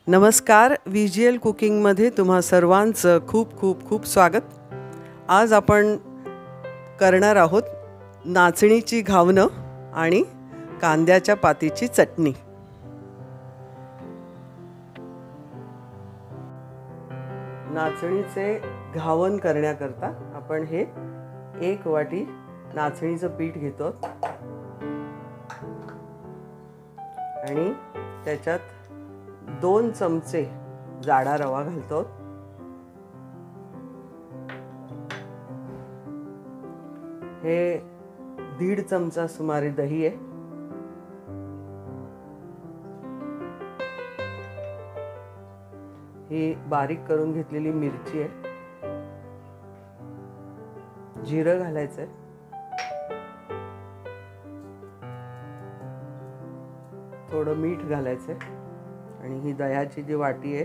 नमस्कार, व्हीजीएल कुकिंगमध्ये तुम्हा सर्वांचं खूप खूप खूप स्वागत. आज आपण करणार आहोत नाचणीची घावणं आणि कांद्याच्या पातीची चटणी. नाचणीचे घावन करण्याकरता आपण हे 1 वाटी नाचणीचं पीठ घेतो आणि त्याच्यात 2 चमचे जाडा रवा घालतो. हे 1.5 चमचा सुमारे दही आहे. ही बारीक करून घेतलेली मिरची आहे. जिरं घालायचंय. थोडं मीठ घालायचंय आणि ही दह्याची जी वाटी आहे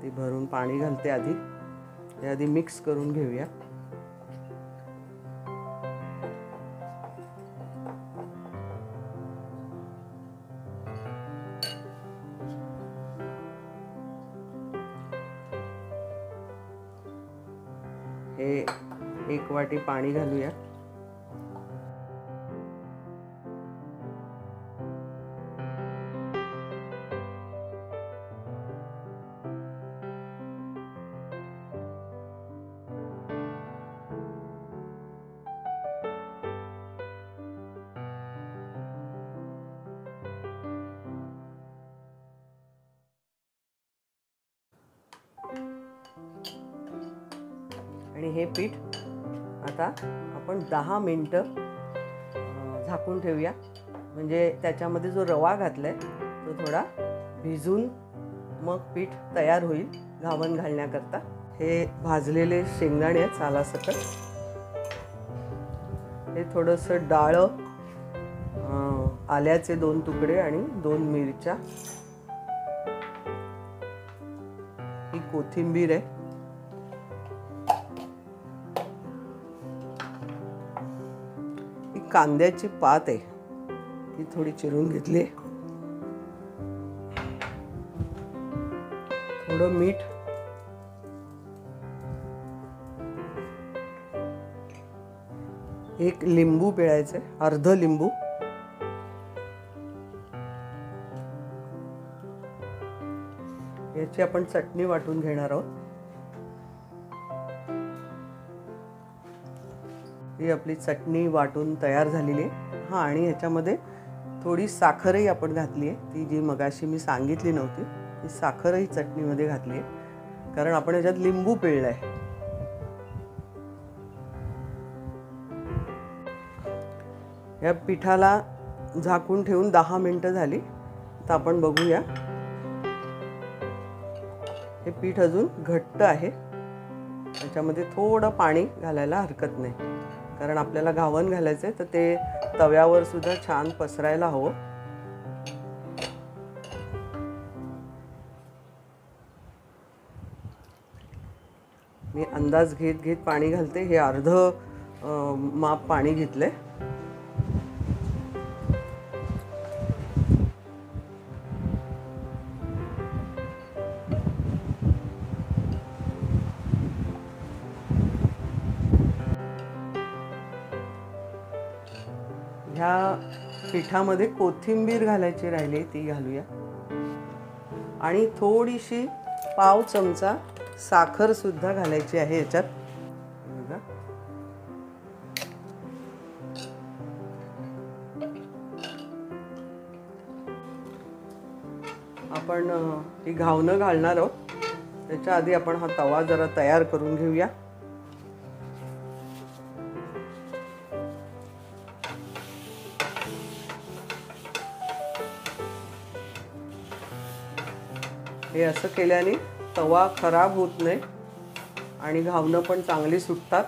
ती भरून पाणी घालते. आधी मिक्स करून घेऊया. हे 1 वाटी पाणी घालूया. आणि हे पीठ आता आपण 10 मिनिटं झाकून ठेवूया. म्हणजे त्याच्यामध्ये जो रवा घातलाय तो थोडा भिजून मग पीठ तयार होईल घावन घालण्याकरता. हे भाजलेले शेंगदाणे आहेत सालासकट. हे थोडंसं डाळं, आल्याचे 2 तुकडे आणि 2 मिरच्या. ही कोथिंबीर आहे. कांद्याची पात आहे, ती थोडी चिरून घेतली. थोडं मीठ, एक लिंबू पिळायचे, अर्ध लिंबू. याची आपण चटणी वाटून घेणार आहोत. ही आपली चटणी वाटून तयार झालेली आहे. आणि ह्याच्यामध्ये थोडी साखरही आपण घातली आहे. ती जी मगाशी मी सांगितली नव्हती ती साखरही चटणीमध्ये घातली आहे, कारण आपण ह्याच्यात लिंबू पिळलाय. या पिठाला झाकून ठेवून 10 मिनिटं झाली. तर आपण बघूया. हे पीठ अजून घट्ट आहे. त्याच्यामध्ये थोडं पाणी घालायला हरकत नाही, कारण आपल्याला घावन घालायचंय तर ते तव्यावर सुद्धा छान पसरायला हवं. मी अंदाज घेत पाणी घालते. हे अर्ध माप पाणी घेतलंय. ह्या पिठामध्ये कोथिंबीर घालायची राहिली, ती घालूया. आणि थोडीशी पाव चमचा साखर सुद्धा घालायची आहे याच्यात. आपण ही घावणं घालणार आहोत. त्याच्या आधी आपण हा तवा जरा तयार करून घेऊया. हे असं केल्याने तवा खराब होत नाही आणि घावणं पण चांगली सुटतात.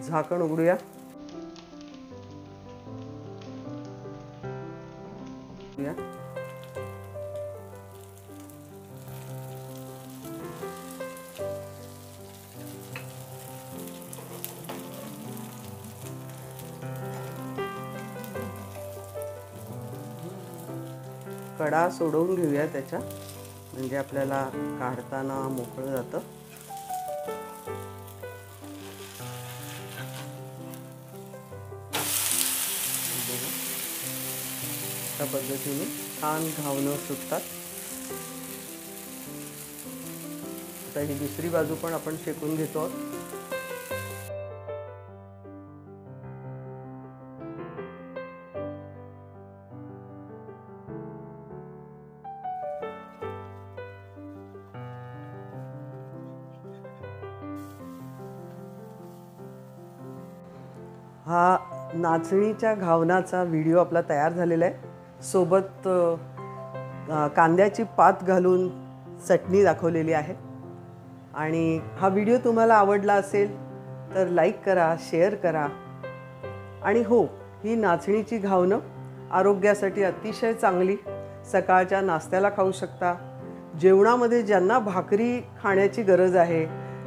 झाकण उघडूया. कडा सोडवून घेऊया त्याच्या, म्हणजे आपल्याला काढताना मोकळं जातं. अशा पद्धतीने छान घावणं सुटतात. आता ही दुसरी बाजू पण आपण शेकून घेतो आहोत. हा नाचणीच्या घावनाचा व्हिडिओ आपला तयार झालेला आहे. सोबत कांद्याची पात घालून चटणी दाखवलेली आहे. आणि हा व्हिडिओ तुम्हाला आवडला असेल तर लाईक करा, शेअर करा. आणि हो, ही नाचणीची घावणं आरोग्यासाठी अतिशय चांगली. सकाळच्या नाश्त्याला खाऊ शकता. जेवणामध्ये ज्यांना भाकरी खाण्याची गरज आहे,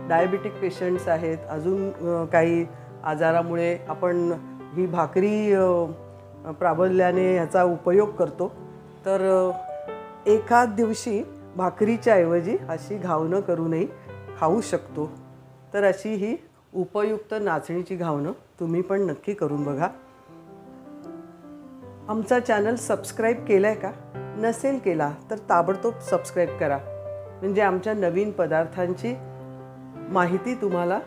डायबिटिक पेशंट्स आहेत, अजून काही आजारामुळे आपण ही भाकरी प्राबल्याने ह्याचा उपयोग करतो, तर एखाद दिवशी भाकरीच्या ऐवजी अशी घावणं करूनही खाऊ शकतो. तर अशी ही उपयुक्त नाचणीची घावणं तुम्ही पण नक्की करून बघा. आमचा चॅनल सबस्क्राईब केला आहे का? नसेल केला तर ताबडतोब सबस्क्राईब करा, म्हणजे आमच्या नवीन पदार्थांची माहिती तुम्हाला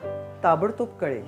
ताबडतोब कळेल.